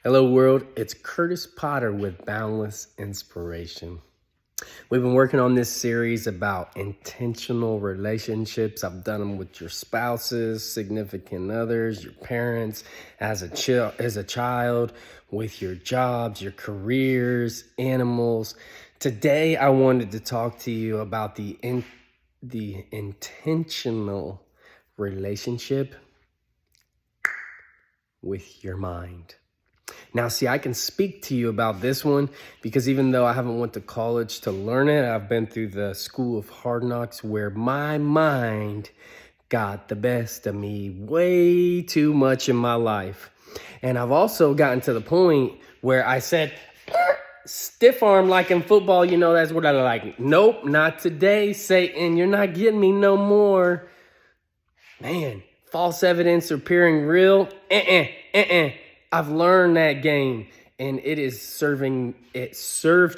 Hello world, it's Kurtis Potter with Boundless Inspiration. We've been working on this series about intentional relationships. I've done them with your spouses, significant others, your parents, as a child, with your jobs, your careers, animals. Today I wanted to talk to you about the intentional relationship with your mind. Now, see, I can speak to you about this one because even though I haven't went to college to learn it, I've been through the school of hard knocks where my mind got the best of me way too much in my life. And I've also gotten to the point where I said, stiff arm like in football, that's what I like. Nope, not today, Satan. You're not getting me no more. Man, false evidence appearing real. I've learned that game, and it served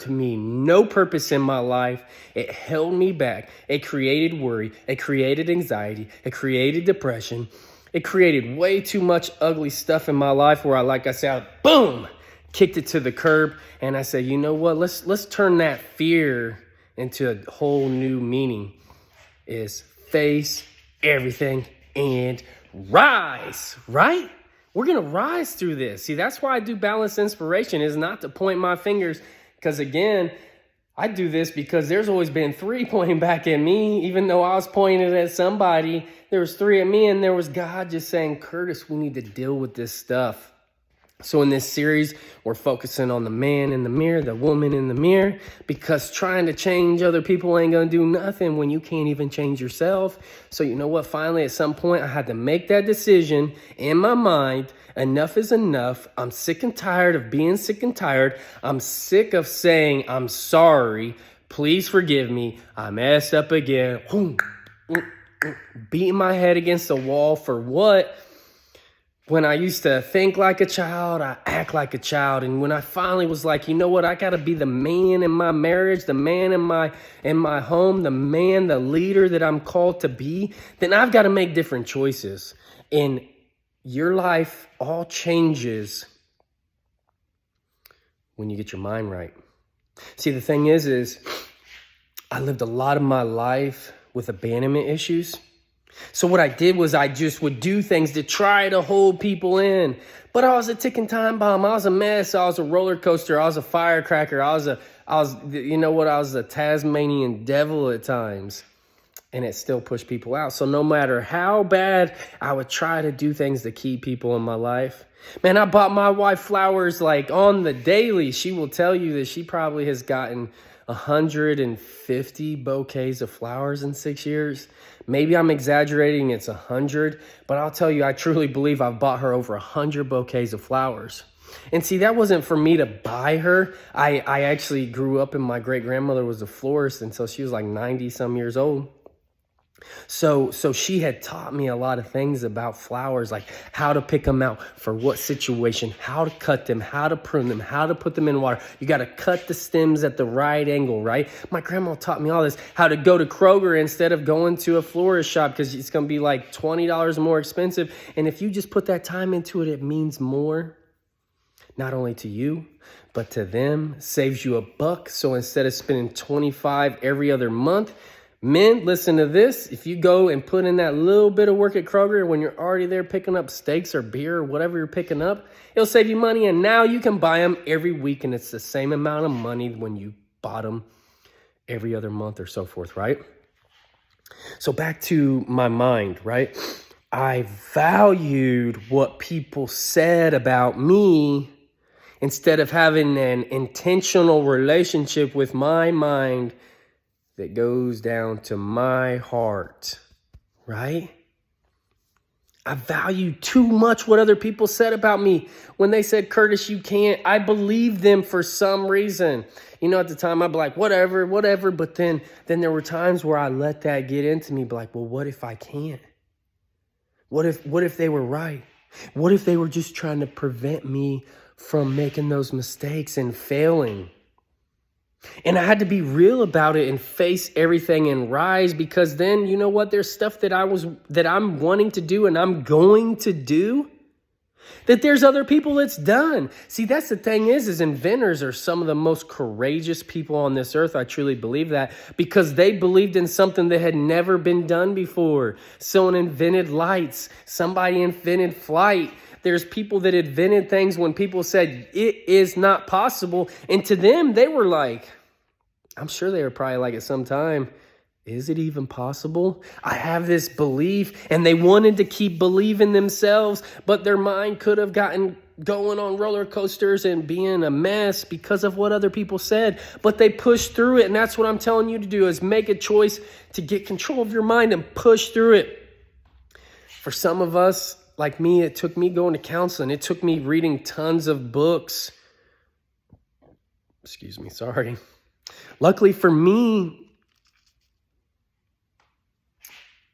me no purpose in my life. It held me back. It created worry. It created anxiety. It created depression. It created way too much ugly stuff in my life where I boom, kicked it to the curb. And I said, you know what? Let's turn that fear into a whole new meaning. Is face everything and rise, right? We're going to rise through this. See, that's why I do Boundless Inspiration, is not to point my fingers. Because again, I do this because there's always been three pointing back at me. Even though I was pointing at somebody, there was three at me, and there was God just saying, Kurtis, we need to deal with this stuff. So in this series, we're focusing on the man in the mirror, the woman in the mirror, because trying to change other people ain't going to do nothing when you can't even change yourself. So you know what? Finally, at some point, I had to make that decision in my mind. Enough is enough. I'm sick and tired of being sick and tired. I'm sick of saying, I'm sorry. Please forgive me. I messed up again. Beating my head against the wall for what? When I used to think like a child, I act like a child. And when I finally was like, you know what? I got to be the man in my marriage, the man in my home, the man, the leader that I'm called to be, then I've got to make different choices. And your life all changes when you get your mind right. See, the thing is I lived a lot of my life with abandonment issues. So what I did was I just would do things to try to hold people in. But I was a ticking time bomb. I was a mess. I was a roller coaster. I was a firecracker. I was a Tasmanian devil at times. And it still pushed people out. So no matter how bad, I would try to do things to keep people in my life. Man, I bought my wife flowers like on the daily. She will tell you that she probably has gotten 150 bouquets of flowers in 6 years. Maybe I'm exaggerating, it's 100, but I'll tell you, I truly believe I've bought her over 100 bouquets of flowers. And see, that wasn't for me to buy her. I actually grew up and my great-grandmother was a florist until she was like 90 some years old. So she had taught me a lot of things about flowers, like how to pick them out for what situation, how to cut them, how to prune them, how to put them in water. You got to cut the stems at the right angle, right? My grandma taught me all this, how to go to Kroger instead of going to a florist shop because it's going to be like $20 more expensive. And if you just put that time into it, it means more, not only to you, but to them. Saves you $1. So instead of spending $25 every other month, men, listen to this. If you go and put in that little bit of work at Kroger when you're already there picking up steaks or beer or whatever you're picking up, it'll save you money. And now you can buy them every week, and it's the same amount of money when you bought them every other month or so forth, right? So back to my mind, right? I valued what people said about me instead of having an intentional relationship with my mind that goes down to my heart, right? I value too much what other people said about me. When they said, Kurtis, you can't, I believed them for some reason. At the time, I'd be like, whatever. But then there were times where I let that get into me, be like, well, what if I can't? What if they were right? What if they were just trying to prevent me from making those mistakes and failing? And I had to be real about it and face everything and rise, because then, you know what? There's stuff that I'm wanting to do and I'm going to do that there's other people that's done. See, that's the thing is inventors are some of the most courageous people on this earth. I truly believe that because they believed in something that had never been done before. Someone invented lights. Somebody invented flight. There's people that invented things when people said it is not possible. And to them, they were like, I'm sure they were probably like at some time, is it even possible? I have this belief, and they wanted to keep believing themselves, but their mind could have gotten going on roller coasters and being a mess because of what other people said, but they pushed through it. And that's what I'm telling you to do is make a choice to get control of your mind and push through it. For some of us, like me, it took me going to counseling. It took me reading tons of books. Excuse me, sorry. Luckily for me,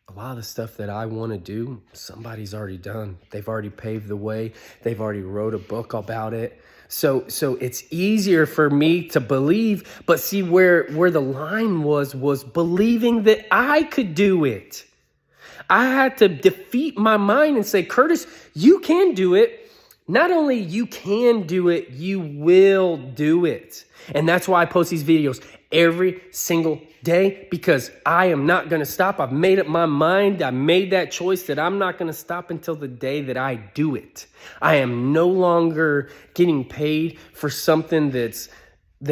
a lot of the stuff that I want to do, somebody's already done. They've already paved the way. They've already wrote a book about it. So it's easier for me to believe, but see where the line was believing that I could do it. I had to defeat my mind and say, Kurtis, you can do it. Not only you can do it, you will do it. And that's why I post these videos every single day, because I am not going to stop. I've made up my mind. I made that choice that I'm not going to stop until the day that I do it. I am no longer getting paid for something that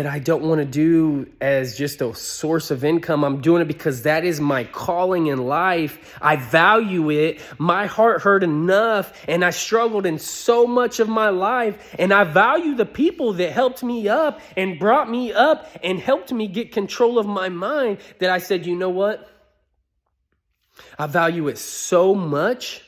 I don't want to do as just a source of income. I'm doing it because that is my calling in life. I value it. My heart hurt enough, and I struggled in so much of my life, and I value the people that helped me up and brought me up and helped me get control of my mind that I said, you know what? I value it so much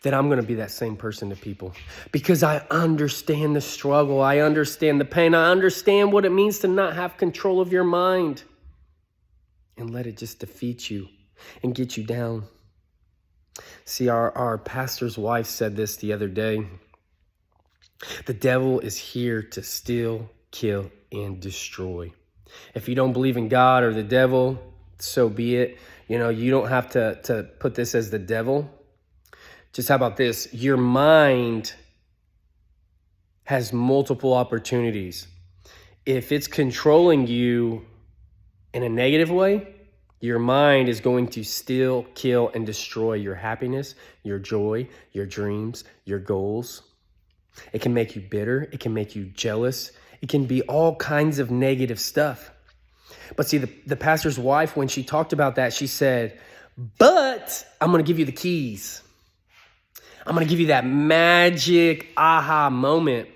that I'm going to be that same person to people because I understand the struggle. I understand the pain. I understand what it means to not have control of your mind and let it just defeat you and get you down. See, our pastor's wife said this the other day. The devil is here to steal, kill, and destroy. If you don't believe in God or the devil, so be it. You know, you don't have to put this as the devil. Just how about this? Your mind has multiple opportunities. If it's controlling you in a negative way, your mind is going to steal, kill, and destroy your happiness, your joy, your dreams, your goals. It can make you bitter. It can make you jealous. It can be all kinds of negative stuff. But see, the pastor's wife, when she talked about that, she said, but I'm going to give you the keys. I'm going to give you that magic aha moment.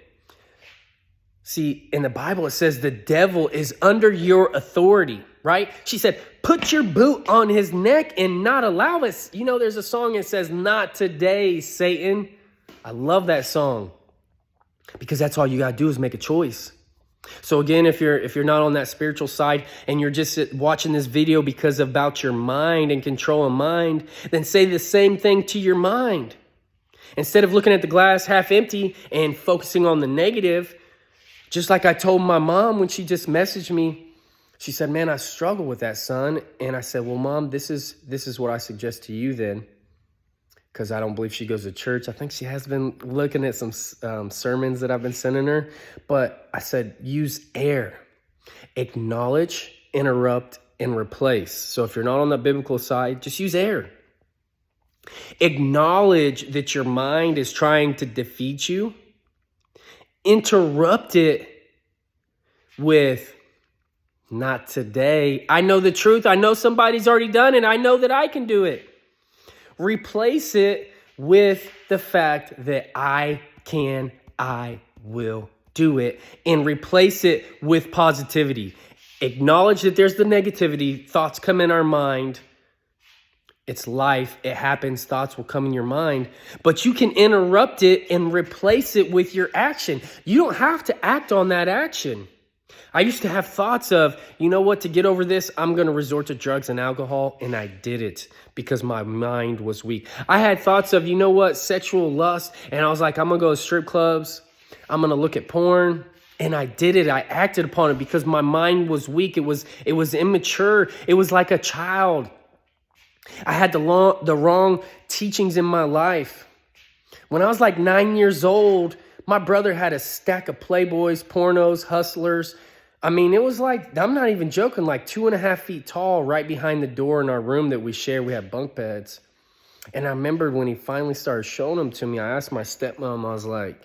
See, in the Bible, it says the devil is under your authority, right? She said, put your boot on his neck and not allow it. You know, there's a song that says, not today, Satan. I love that song because that's all you got to do is make a choice. So again, if you're not on that spiritual side and you're just watching this video because about your mind and control of mind, then say the same thing to your mind. Instead of looking at the glass half empty and focusing on the negative, just like I told my mom when she just messaged me, she said, man, I struggle with that, son. And I said, well, Mom, this is what I suggest to you then, because I don't believe she goes to church. I think she has been looking at some sermons that I've been sending her. But I said, use air. Acknowledge, interrupt, and replace. So if you're not on the biblical side, just use air. Acknowledge that your mind is trying to defeat you. Interrupt it with, not today. I know the truth. I know somebody's already done it. I know that I can do it. Replace it with the fact that I can, I will do it. And replace it with positivity. Acknowledge that there's the negativity. Thoughts come in our mind. It's life. It happens. Thoughts will come in your mind. But you can interrupt it and replace it with your action. You don't have to act on that action. I used to have thoughts of, you know what, to get over this, I'm going to resort to drugs and alcohol. And I did it because my mind was weak. I had thoughts of, you know what, sexual lust. And I was like, I'm going to go to strip clubs. I'm going to look at porn. And I did it. I acted upon it because my mind was weak. It was immature. It was like a child. I had the wrong teachings in my life. When I was like 9 years old, my brother had a stack of Playboys, pornos, Hustlers. I mean, it was like, I'm not even joking, like 2.5 feet tall right behind the door in our room that we share. We have bunk beds. And I remember when he finally started showing them to me, I asked my stepmom, I was like,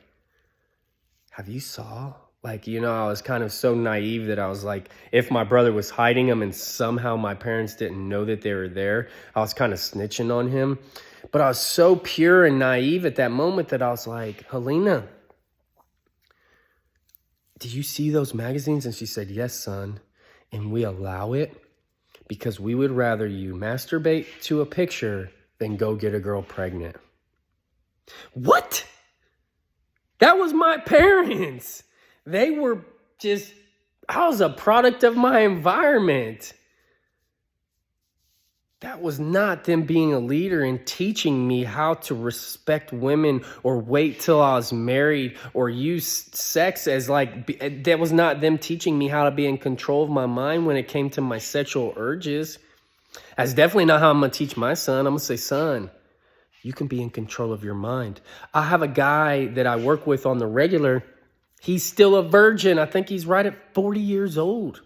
have you saw? Like, I was kind of so naive that I was like, if my brother was hiding them and somehow my parents didn't know that they were there, I was kind of snitching on him. But I was so pure and naive at that moment that I was like, Helena, do you see those magazines? And she said, yes, son. And we allow it because we would rather you masturbate to a picture than go get a girl pregnant. What? That was my parents. They were just, I was a product of my environment. That was not them being a leader and teaching me how to respect women or wait till I was married or use sex as like, that was not them teaching me how to be in control of my mind when it came to my sexual urges. That's definitely not how I'm going to teach my son. I'm going to say, son, you can be in control of your mind. I have a guy that I work with on the regular. He's still a virgin. I think he's right at 40 years old.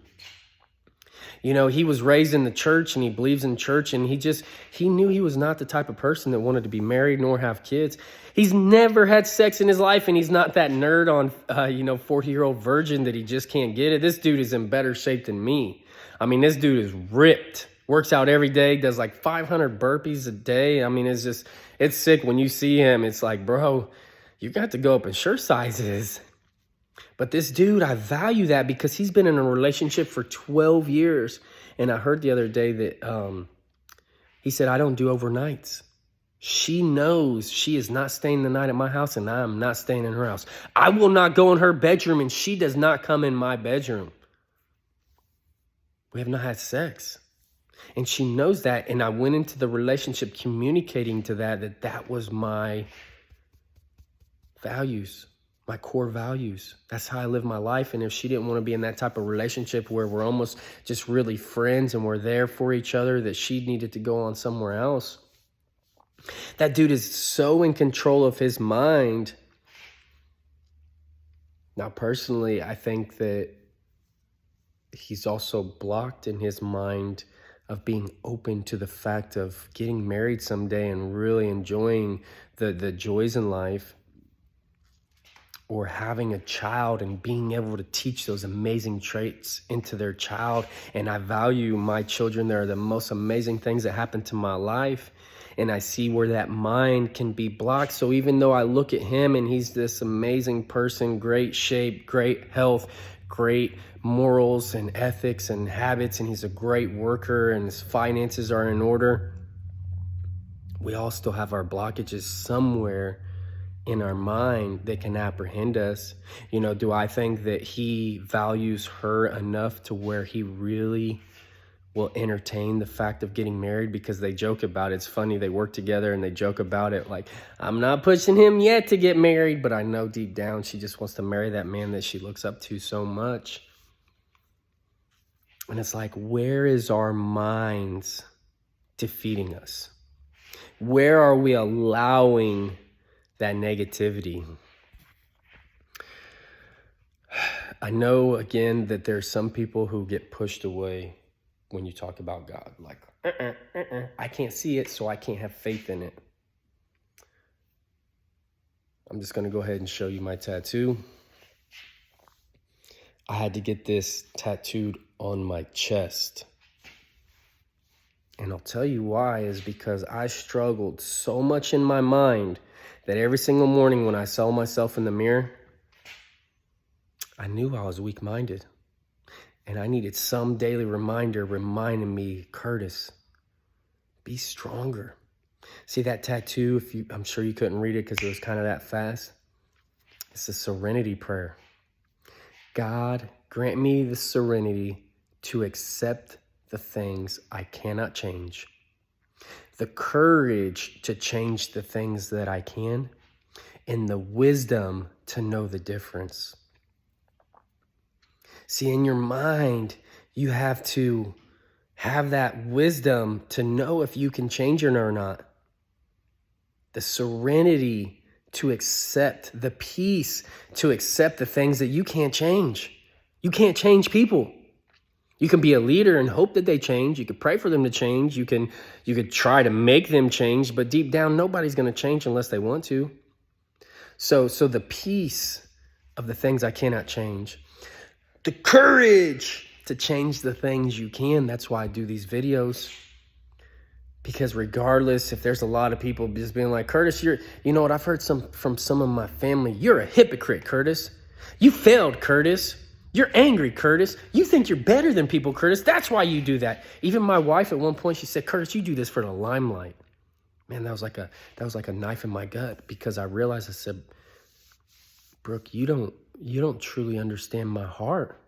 He was raised in the church and he believes in church, and he knew he was not the type of person that wanted to be married nor have kids. He's never had sex in his life, and he's not that nerd on, 40-year-old virgin that he just can't get it. This dude is in better shape than me. I mean, this dude is ripped, works out every day, does like 500 burpees a day. I mean, it's sick when you see him. It's like, bro, you got to go up in shirt sizes. But this dude, I value that because he's been in a relationship for 12 years. And I heard the other day that he said, I don't do overnights. She knows she is not staying the night at my house, and I'm not staying in her house. I will not go in her bedroom, and she does not come in my bedroom. We have not had sex. And she knows that. And I went into the relationship communicating to that was my values. My core values. That's how I live my life. And if she didn't want to be in that type of relationship where we're almost just really friends and we're there for each other, that she needed to go on somewhere else. That dude is so in control of his mind. Now, personally, I think that he's also blocked in his mind of being open to the fact of getting married someday and really enjoying the joys in life. Or having a child and being able to teach those amazing traits into their child. And I value my children. They're the most amazing things that happen to my life. And I see where that mind can be blocked. So even though I look at him and he's this amazing person, great shape, great health, great morals and ethics and habits, and he's a great worker and his finances are in order, we all still have our blockages somewhere in our mind that can apprehend us. Do I think that he values her enough to where he really will entertain the fact of getting married? Because they joke about it. It's funny, they work together and they joke about it. Like, I'm not pushing him yet to get married, but I know deep down she just wants to marry that man that she looks up to so much. And it's like, where is our minds defeating us? Where are we allowing that negativity? I know, again, that there's some people who get pushed away when you talk about God. Like, I can't see it, so I can't have faith in it. I'm just going to go ahead and show you my tattoo. I had to get this tattooed on my chest. And I'll tell you why, is because I struggled so much in my mind that every single morning when I saw myself in the mirror, I knew I was weak-minded. And I needed some daily reminder reminding me, Kurtis, be stronger. See that tattoo? I'm sure you couldn't read it because it was kind of that fast. It's the Serenity Prayer. God, grant me the serenity to accept the things I cannot change, the courage to change the things that I can, and the wisdom to know the difference. See, in your mind, you have to have that wisdom to know if you can change it or not. The serenity to accept the peace, to accept the things that you can't change. You can't change people. You can be a leader and hope that they change. You could pray for them to change. You could try to make them change, but deep down, nobody's going to change unless they want to. So the peace of the things I cannot change, the courage to change the things you can. That's why I do these videos. Because regardless, if there's a lot of people just being like, Kurtis, you know what? I've heard from some of my family. You're a hypocrite, Kurtis. You failed, Kurtis. You're angry, Kurtis. You think you're better than people, Kurtis. That's why you do that. Even my wife at one point, she said, Kurtis, you do this for the limelight. Man, that was like a knife in my gut, because I realized, I said, Brooke, you don't truly understand my heart.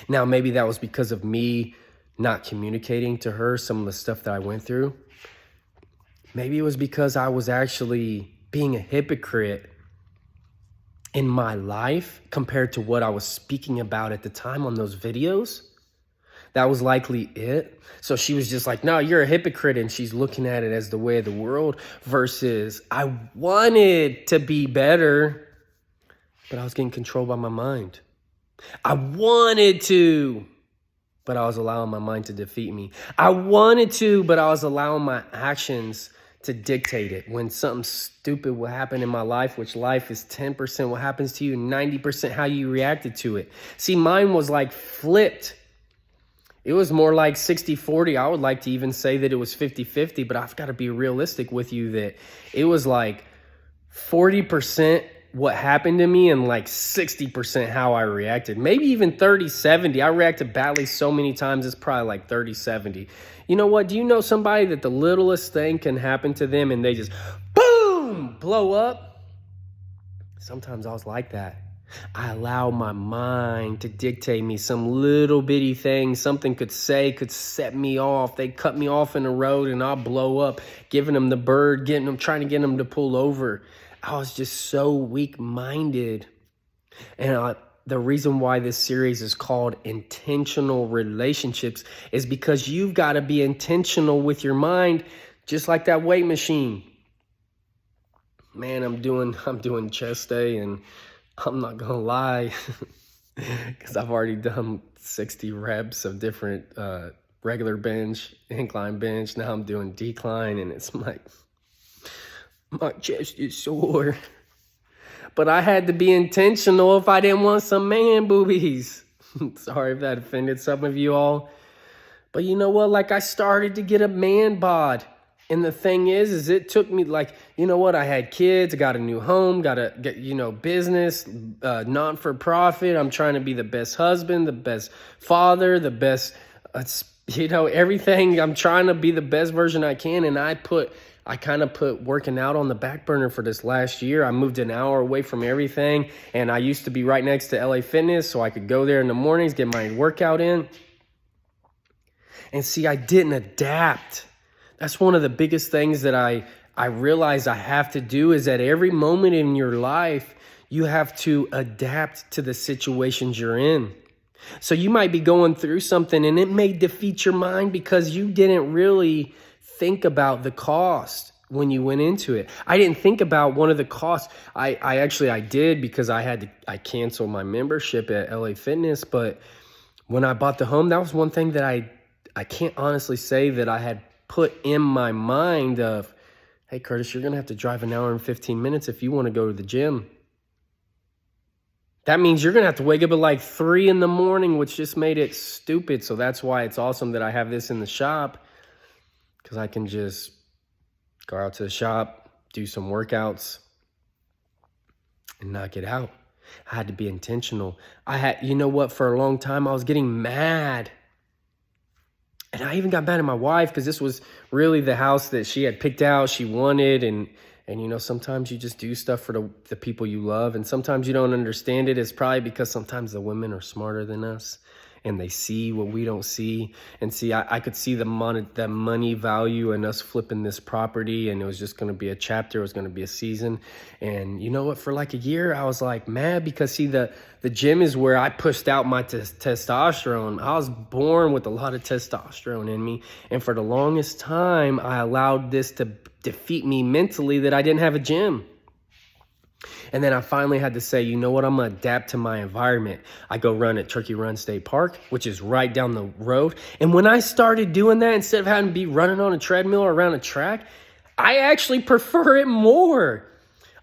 Now, maybe that was because of me not communicating to her some of the stuff that I went through. Maybe it was because I was actually being a hypocrite in my life compared to what I was speaking about at the time on those videos. That was likely it. So she was just like, no, you're a hypocrite. And she's looking at it as the way of the world, versus I wanted to be better, but I was getting controlled by my mind. I wanted to, but I was allowing my mind to defeat me. I wanted to, but I was allowing my actions to dictate it. When something stupid will happen in my life, which life is 10% what happens to you, 90% how you reacted to it. See, mine was like flipped. It was more like 60-40. I would like to even say that it was 50-50, but I've got to be realistic with you that it was like 40% what happened to me and like 60% how I reacted. Maybe even 30-70. I reacted badly so many times, it's probably like 30-70. You know what? Do you know somebody that the littlest thing can happen to them and they just, boom, blow up? Sometimes I was like that. I allow my mind to dictate me. Some little bitty thing, something could set me off. They cut me off in the road and I'll blow up, giving them the bird, trying to get them to pull over. I was just so weak-minded. And the reason why this series is called Intentional Relationships is because you've got to be intentional with your mind, just like that weight machine. Man, I'm doing chest day, and I'm not going to lie, because I've already done 60 reps of different regular bench, incline bench. Now I'm doing decline, and it's like, my chest is sore. But I had to be intentional if I didn't want some man boobies. Sorry if that offended some of you all. But you know what? Like, I started to get a man bod. And the thing is it took me, like, you know what? I had kids, I got a new home, got a business, non-for-profit. I'm trying to be the best husband, the best father, the best, everything. I'm trying to be the best version I can. And I kind of put working out on the back burner for this last year. I moved an hour away from everything. And I used to be right next to LA Fitness, so I could go there in the mornings, get my workout in. And see, I didn't adapt. That's one of the biggest things that I realized I have to do, is at every moment in your life, you have to adapt to the situations you're in. So you might be going through something and it may defeat your mind because you didn't really think about the cost when you went into it. I didn't think about one of the costs. I did, because I canceled my membership at LA Fitness. But when I bought the home, that was one thing that I can't honestly say that I had put in my mind of, hey, Kurtis, you're going to have to drive an hour and 15 minutes if you want to go to the gym. That means you're going to have to wake up at like 3 a.m, which just made it stupid. So that's why it's awesome that I have this in the shop, because I can just go out to the shop, do some workouts, and knock it out. I had to be intentional. You know what? For a long time, I was getting mad. And I even got mad at my wife, because this was really the house that she had picked out, she wanted. And sometimes you just do stuff for the people you love. And sometimes you don't understand it. It's probably because sometimes the women are smarter than us, and they see what we don't see. And see, I could see the money value in us flipping this property, and it was just going to be a chapter. It was going to be a season. And you know what? For like a year, I was like mad, because see, the gym is where I pushed out my testosterone. I was born with a lot of testosterone in me. And for the longest time, I allowed this to defeat me mentally, that I didn't have a gym. And then I finally had to say, you know what? I'm going to adapt to my environment. I go run at Turkey Run State Park, which is right down the road. And when I started doing that, instead of having to be running on a treadmill or around a track, I actually prefer it more.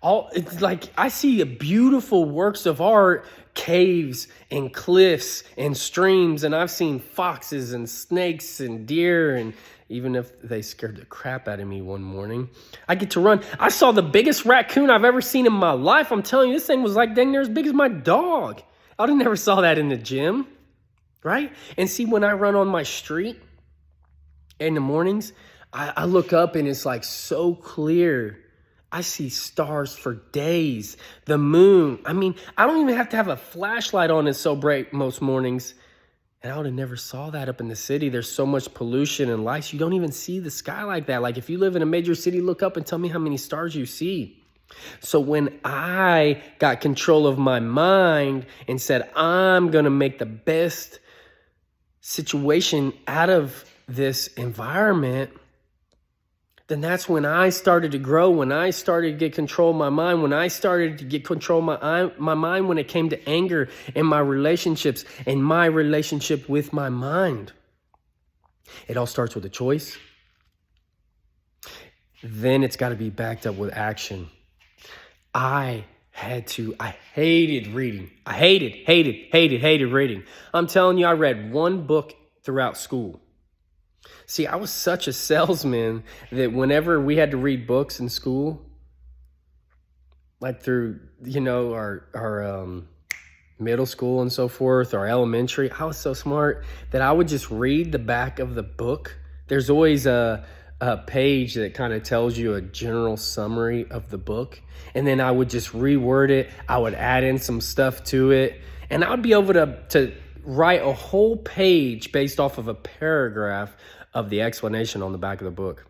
It's like I see beautiful works of art, caves and cliffs and streams, and I've seen foxes and snakes and deer, and even if they scared the crap out of me one morning, I get to run. I saw the biggest raccoon I've ever seen in my life. I'm telling you, this thing was like dang near as big as my dog. I never saw that in the gym, right? And see, when I run on my street in the mornings, I look up and it's like so clear. I see stars for days, the moon. I mean, I don't even have to have a flashlight on. It's so bright most mornings. And I would have never saw that up in the city. There's so much pollution and lights. You don't even see the sky like that. Like if you live in a major city, look up and tell me how many stars you see. So when I got control of my mind and said, I'm going to make the best situation out of this environment, then that's when I started to grow, when I started to get control of my mind, when I started to get control of my mind when it came to anger and my relationships and my relationship with my mind. It all starts with a choice. Then it's got to be backed up with action. I hated reading. I hated reading. I'm telling you, I read one book throughout school. See, I was such a salesman that whenever we had to read books in school, like through, our middle school and so forth, or elementary, I was so smart that I would just read the back of the book. There's always a page that kind of tells you a general summary of the book. And then I would just reword it. I would add in some stuff to it. And I would be able to write a whole page based off of a paragraph of the explanation on the back of the book.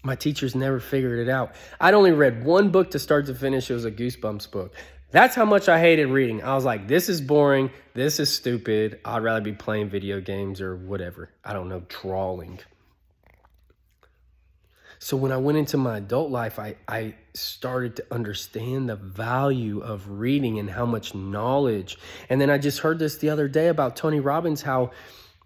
My teachers never figured it out. I'd only read one book to start to finish. It was a Goosebumps book. That's how much I hated reading. I was like, this is boring. This is stupid. I'd rather be playing video games or whatever. I don't know, drawing. So when I went into my adult life, I started to understand the value of reading and how much knowledge. And then I just heard this the other day about Tony Robbins, how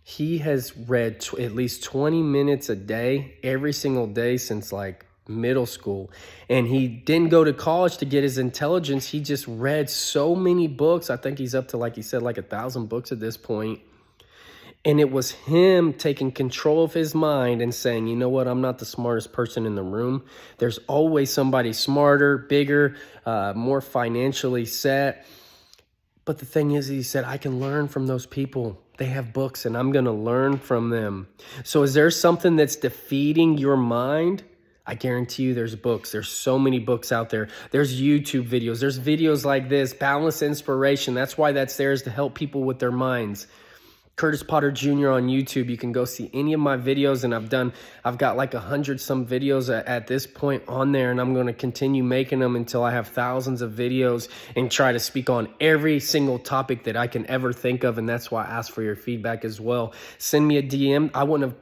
he has read at least 20 minutes a day, every single day since like middle school. And he didn't go to college to get his intelligence. He just read so many books. I think he's up to, like he said, like 1,000 books at this point. And it was him taking control of his mind and saying, you know what, I'm not the smartest person in the room. There's always somebody smarter, bigger, more financially set. But the thing is, he said, I can learn from those people. They have books and I'm going to learn from them. So is there something that's defeating your mind? I guarantee you there's books. There's so many books out there. There's YouTube videos. There's videos like this, Boundless Inspiration. That's why that's there, is to help people with their minds. Kurtis Potter Jr. on YouTube. You can go see any of my videos, and I've got like 100 some videos at this point on there, and I'm going to continue making them until I have thousands of videos and try to speak on every single topic that I can ever think of. And that's why I ask for your feedback as well. Send me a DM. I wouldn't have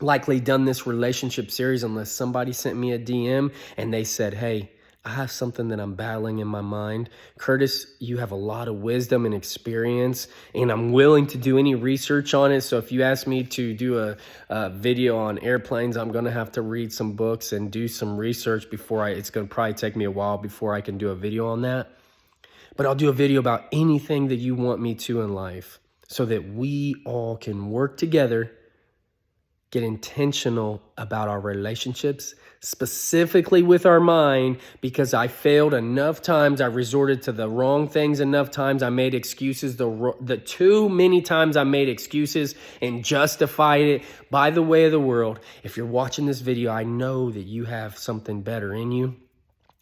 likely done this relationship series unless somebody sent me a DM and they said, hey, I have something that I'm battling in my mind. Kurtis, you have a lot of wisdom and experience, and I'm willing to do any research on it. So if you ask me to do a video on airplanes, I'm going to have to read some books and do some research before it's going to probably take me a while before I can do a video on that. But I'll do a video about anything that you want me to in life so that we all can work together, get intentional about our relationships, specifically with our mind, because I failed enough times. I resorted to the wrong things enough times. I made excuses. The too many times I made excuses and justified it by the way of the world. If you're watching this video, I know that you have something better in you.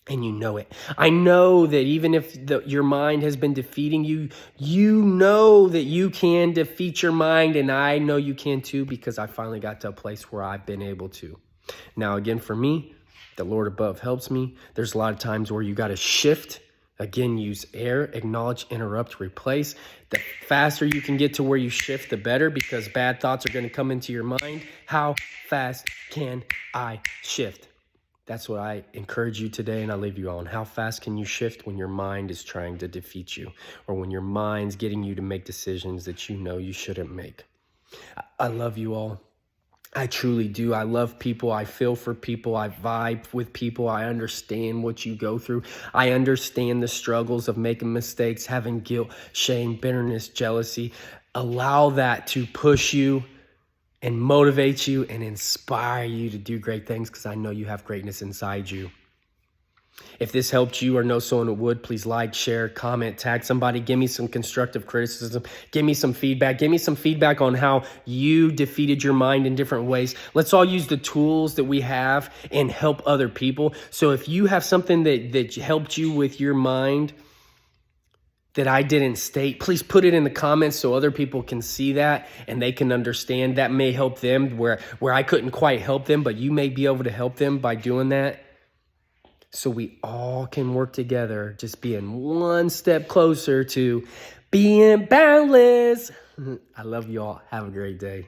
And you know it. I know that even if your mind has been defeating you, you know that you can defeat your mind. And I know you can too, because I finally got to a place where I've been able to. Now, again, for me, the Lord above helps me. There's a lot of times where you got to shift. Again, use air, acknowledge, interrupt, replace. The faster you can get to where you shift, the better, because bad thoughts are going to come into your mind. How fast can I shift? That's what I encourage you today, and I leave you on. How fast can you shift when your mind is trying to defeat you, or when your mind's getting you to make decisions that you know you shouldn't make? I love you all. I truly do. I love people. I feel for people. I vibe with people. I understand what you go through. I understand the struggles of making mistakes, having guilt, shame, bitterness, jealousy. Allow that to push you and motivate you and inspire you to do great things, because I know you have greatness inside you. If this helped you or know someone who would, please like, share, comment, tag somebody. Give me some constructive criticism. Give me some feedback. Give me some feedback on how you defeated your mind in different ways. Let's all use the tools that we have and help other people. So if you have something that helped you with your mind that I didn't state, please put it in the comments so other people can see that and they can understand. That may help them where I couldn't quite help them, but you may be able to help them by doing that. So we all can work together, just being one step closer to being boundless. I love you all. Have a great day.